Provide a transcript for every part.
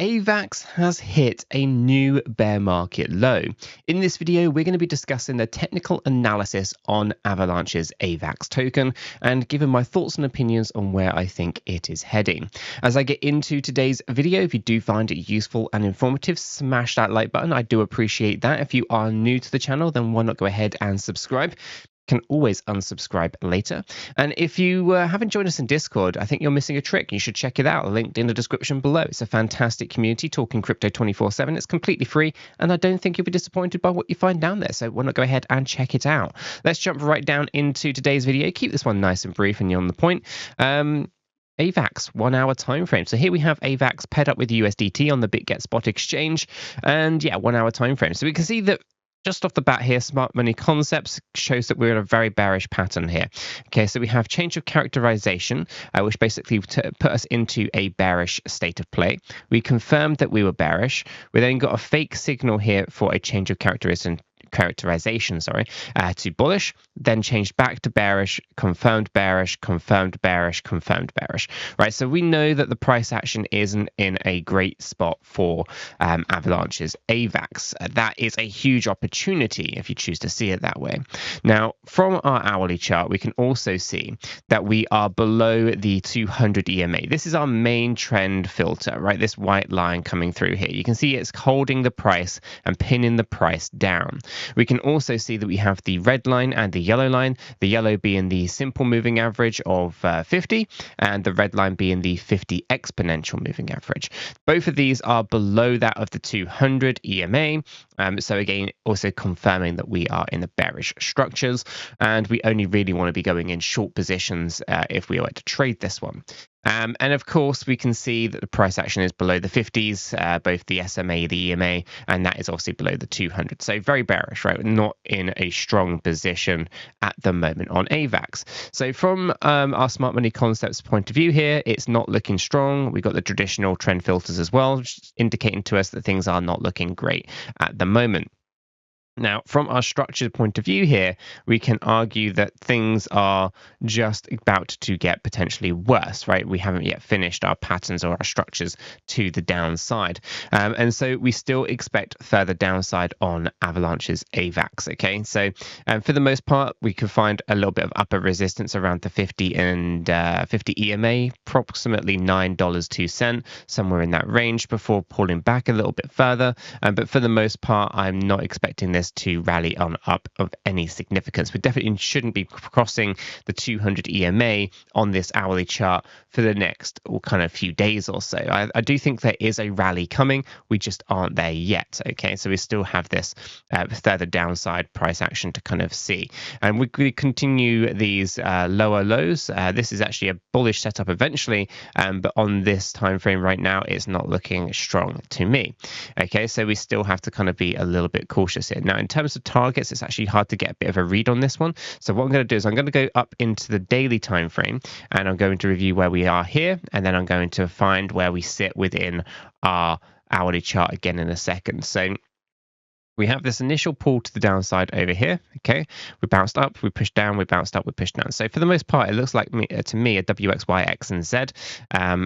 AVAX has hit a new bear market low. In this video, we're going to be discussing the technical analysis on Avalanche's AVAX token and giving my thoughts and opinions on where I think it is heading. As I get into today's video, if you do find it useful and informative, smash that like button. I do appreciate that. If you are new to the channel, then why not go ahead and subscribe? Can always unsubscribe later. And if you haven't joined us in Discord, I think you're missing a trick. You should check it out, linked in the description below. It's a fantastic community talking crypto 24/7. It's completely free, and I don't think you'll be disappointed by what you find down there. So why not go ahead and check it out? Let's jump right down into today's video. Keep this one nice and brief and you're on the point. AVAX 1 hour time frame. So here we have AVAX paired up with USDT on the 𝗕𝗘𝗪𝗏 exchange, and yeah, 1 hour time frame. So we can see that just off the bat here, Smart Money Concepts shows that we're in a very bearish pattern here. Okay, so we have change of characterization, which basically put us into a bearish state of play. We confirmed that we were bearish. We then got a fake signal here for a change of characterization to bullish, then changed back to bearish, confirmed bearish, confirmed bearish, confirmed bearish. Right, so we know that the price action isn't in a great spot for Avalanche's AVAX. That is a huge opportunity if you choose to see it that way. Now, from our hourly chart, we can also see that we are below the 200 EMA. This is our main trend filter, right? This white line coming through here. You can see it's holding the price and pinning the price down. We can also see that we have the red line and the yellow line, the yellow being the simple moving average of 50 and the red line being the 50 exponential moving average. Both of these are below that of the 200 EMA. So again, also confirming that we are in the bearish structures and we only really want to be going in short positions if we were to trade this one. And of course, we can see that the price action is below the 50s, both the SMA, the EMA, and that is obviously below the 200. So very bearish, right? We're not in a strong position at the moment on AVAX. So from our Smart Money Concepts point of view here, it's not looking strong. We've got the traditional trend filters as well, indicating to us that things are not looking great at the moment. Now, from our structured point of view here, we can argue that things are just about to get potentially worse, right? We haven't yet finished our patterns or our structures to the downside. And so we still expect further downside on Avalanche's AVAX, okay? So for the most part, we could find a little bit of upper resistance around the 50 and 50 EMA, approximately $9.02, somewhere in that range before pulling back a little bit further. But for the most part, I'm not expecting this to rally on up of any significance. We definitely shouldn't be crossing the 200 EMA on this hourly chart for the next kind of few days or so. I do think there is a rally coming. We just aren't there yet. Okay, so we still have this further downside price action to kind of see. And we continue these lower lows. This is actually a bullish setup eventually, but on this time frame right now, it's not looking strong to me. Okay, so we still have to kind of be a little bit cautious here. Now, in terms of targets, it's actually hard to get a bit of a read on this one. So what I'm going to do is I'm going to go up into the daily time frame and I'm going to review where we are here, and then I'm going to find where we sit within our hourly chart again in a second. So we have this initial pull to the downside over here. Okay, we bounced up, we pushed down, we bounced up, we pushed down. So for the most part, it looks like to me a W, X, Y, X, and Z.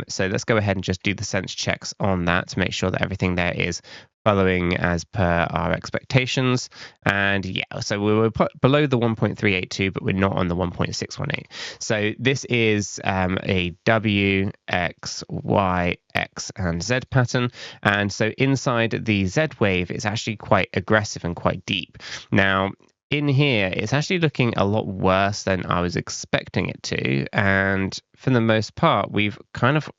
So let's go ahead and just do the sense checks on that to make sure that everything there is following as per our expectations. And yeah, so we were below the 1.382, but we're not on the 1.618. So this is a W, X, Y, X, and Z pattern. And so inside the Z wave, it's actually quite aggressive and quite deep. Now, in here, it's actually looking a lot worse than I was expecting it to. And for the most part, we've kind of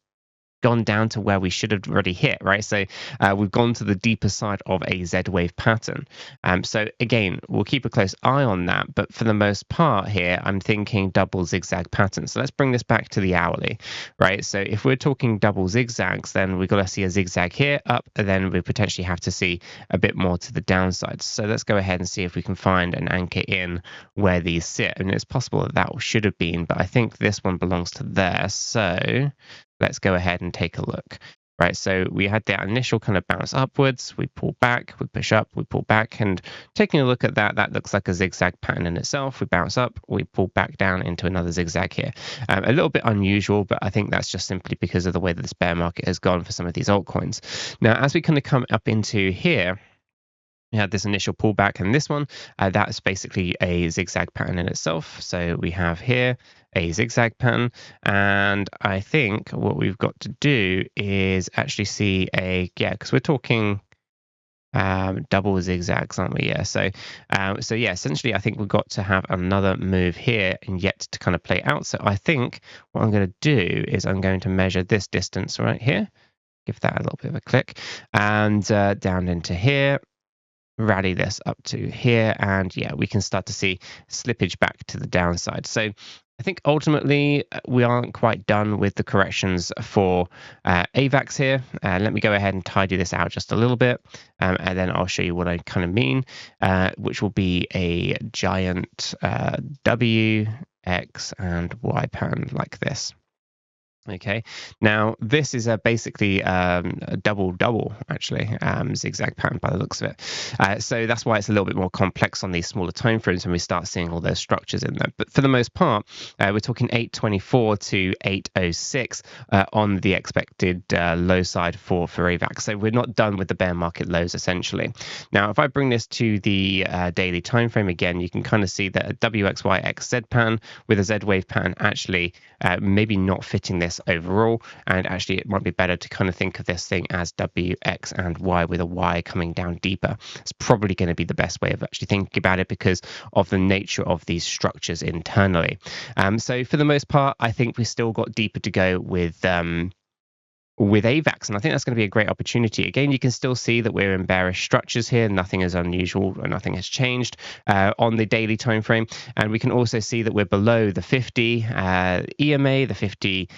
gone down to where we should have already hit, right? So we've gone to the deeper side of a Z wave pattern. So again, we'll keep a close eye on that, but for the most part here, I'm thinking double zigzag pattern. So let's bring this back to the hourly, right? So if we're talking double zigzags, then we've got to see a zigzag here up, and then we potentially have to see a bit more to the downside. So let's go ahead and see if we can find an anchor in where these sit. And it's possible that that should have been, but I think this one belongs to there. So let's go ahead and take a look. right? So we had that initial kind of bounce upwards, we pull back, we push up, we pull back, and taking a look at that, that looks like a zigzag pattern in itself. We bounce up, we pull back down into another zigzag here. A little bit unusual, but I think that's just simply because of the way that this bear market has gone for some of these altcoins. Now, as we kind of come up into here, we had this initial pullback, and this one, that's basically a zigzag pattern in itself. So we have here a zigzag pattern, and I think what we've got to do is actually see because we're talking double zigzags, aren't we? Yeah. So yeah, essentially, I think we've got to have another move here and yet to kind of play out. So I think what I'm going to do is I'm going to measure this distance right here, give that a little bit of a click, and down into here, rally this up to here, and yeah, we can start to see slippage back to the downside. So I think ultimately we aren't quite done with the corrections for AVAX here. Let me go ahead and tidy this out just a little bit, and then I'll show you what I kind of mean, which will be a giant W, X, and Y pattern like this. Okay, now this is basically a double actually, zigzag pattern by the looks of it. So that's why it's a little bit more complex on these smaller time frames when we start seeing all those structures in there. But for the most part, we're talking 824 to 806 on the expected low side for AVAX. So we're not done with the bear market lows essentially. Now, if I bring this to the daily time frame again, you can kind of see that a WXYXZ pattern with a Z wave pattern actually maybe not fitting this overall, and actually it might be better to kind of think of this thing as W, X, and Y with a Y coming down deeper. It's probably going to be the best way of actually thinking about it because of the nature of these structures internally. So for the most part, I think we've still got deeper to go with AVAX, and I think that's going to be a great opportunity. Again, you can still see that we're in bearish structures here. Nothing is unusual, or nothing has changed on the daily time frame, and we can also see that we're below the 50 EMA, the 50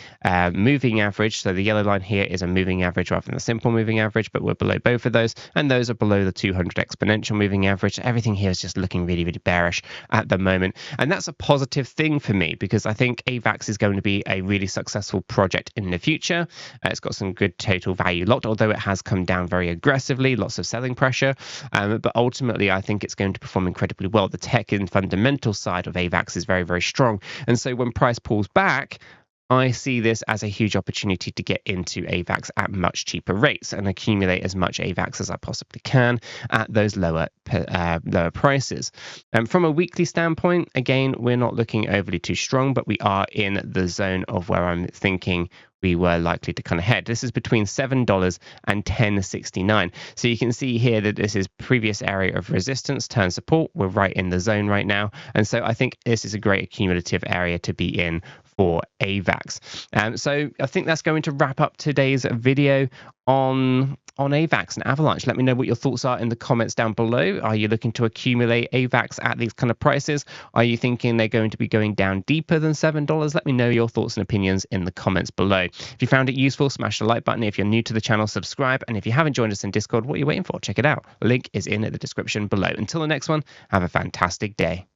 moving average. So the yellow line here is a moving average rather than a simple moving average, but we're below both of those, and those are below the 200 exponential moving average. Everything here is just looking really, really bearish at the moment, and that's a positive thing for me because I think AVAX is going to be a really successful project in the future. It's got some good total value locked, although it has come down very aggressively, lots of selling pressure, but ultimately I think it's going to perform incredibly well. The tech and fundamental side of AVAX is very, very strong, and so when price pulls back, I see this as a huge opportunity to get into AVAX at much cheaper rates and accumulate as much AVAX as I possibly can at those lower prices. From a weekly standpoint, again, we're not looking overly too strong, but we are in the zone of where I'm thinking we were likely to kind of head. This is between $7 and $10.69. So you can see here that this is previous area of resistance, turn support. We're right in the zone right now. And so I think this is a great accumulative area to be in for AVAX. So I think that's going to wrap up today's video on AVAX and Avalanche. Let me know what your thoughts are in the comments down below. Are you looking to accumulate AVAX at these kind of prices? Are you thinking they're going to be going down deeper than $7? Let me know your thoughts and opinions in the comments below. If you found it useful, smash the like button. If you're new to the channel, subscribe. And if you haven't joined us in Discord, what are you waiting for? Check it out. The link is in the description below. Until the next one, have a fantastic day.